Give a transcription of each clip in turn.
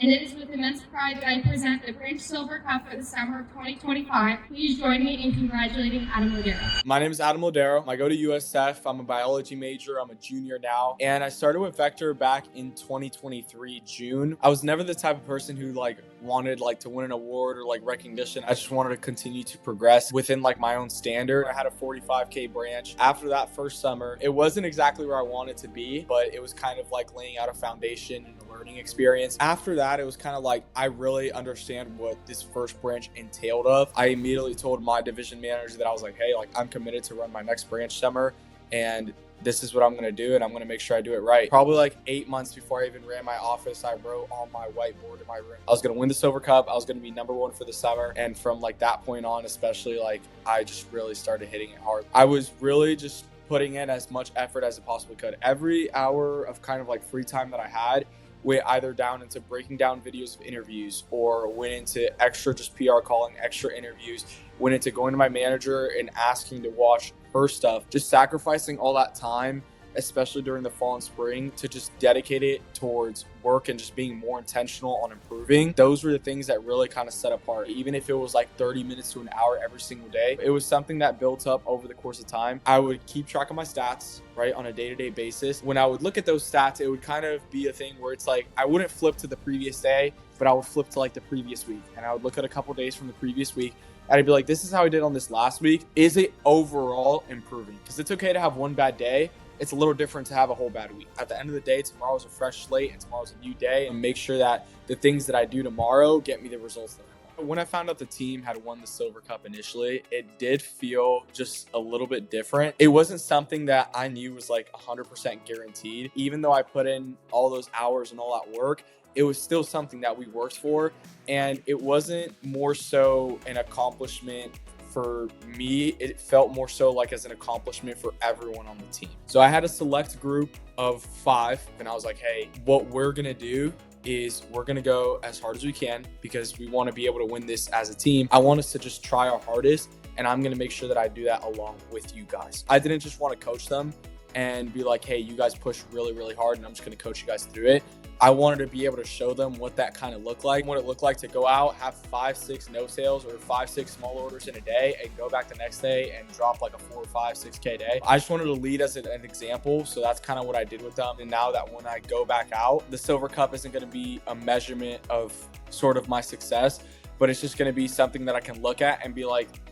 And it is with immense pride that I present the Branch Silver Cup for the summer of 2025. Please join me in congratulating Adam Lodeiro. My name is Adam Lodeiro. I go to USF. I'm a biology major. I'm a junior now. And I started with Vector back in 2023, June. I was never the type of person who wanted to win an award or recognition. I just wanted to continue to progress within my own standard. I had a 45K branch. After that first summer, it wasn't exactly where I wanted to be, but it was kind of laying out a foundation and a learning experience. After that, it was kind of I really understand what this first branch entailed of. I immediately told my division manager that I was hey, I'm committed to run my next branch summer, and this is what I'm going to do, and I'm going to make sure I do it right. Probably 8 months before I even ran my office, I wrote on my whiteboard in my room, I was going to win the Silver Cup. I was going to be #1 for the summer. And from that point on, especially, I just really started hitting it hard. I was really just putting in as much effort as I possibly could. Every hour of kind of free time that I had went either down into breaking down videos of interviews, or went into extra just PR calling, extra interviews, went into going to my manager and asking to watch her stuff, just sacrificing all that time, especially during the fall and spring, to just dedicate it towards work and just being more intentional on improving. Those were the things that really kind of set apart. Even if it was 30 minutes to an hour every single day, it was something that built up over the course of time. I would keep track of my stats, right, on a day-to-day basis. When I would look at those stats, it would kind of be a thing where it's I wouldn't flip to the previous day, but I would flip to the previous week. And I would look at a couple days from the previous week, and I'd be this is how I did on this last week. Is it overall improving? Because it's okay to have one bad day. It's a little different to have a whole bad week. At the end of the day, tomorrow's a fresh slate and tomorrow's a new day, and make sure that the things that I do tomorrow get me the results that I want. When I found out the team had won the Silver Cup initially, it did feel just a little bit different. It wasn't something that I knew was 100% guaranteed. Even though I put in all those hours and all that work, it was still something that we worked for, and it wasn't more so an accomplishment for me. It felt more so as an accomplishment for everyone on the team. So I had a select group of 5, and I was hey, what we're gonna do is we're gonna go as hard as we can because we want to be able to win this as a team. I want us to just try our hardest, and I'm gonna make sure that I do that along with you guys. I didn't just want to coach them and be hey, you guys push really, really hard, and I'm just gonna coach you guys through it. I wanted to be able to show them what that kind of looked like, what it looked like to go out, have 5-6 no sales or 5-6 small orders in a day, and go back the next day and drop a 4, 5, 6K day. I just wanted to lead as an example. So that's kind of what I did with them. And now that when I go back out, the Silver Cup isn't going to be a measurement of sort of my success, but it's just going to be something that I can look at and be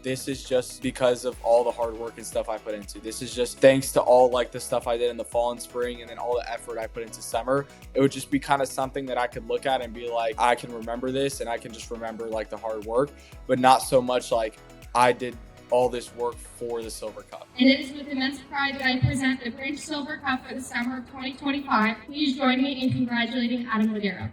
this is just because of all the hard work and stuff I put into. This is just thanks to all the stuff I did in the fall and spring, and then all the effort I put into summer. It would just be kind of something that I could look at and be I can remember this, and I can just remember the hard work, but not so much I did all this work for the Silver Cup. And it is with immense pride that I present the Branch Silver Cup for the summer of 2025. Please join me in congratulating Adam Lodeiro.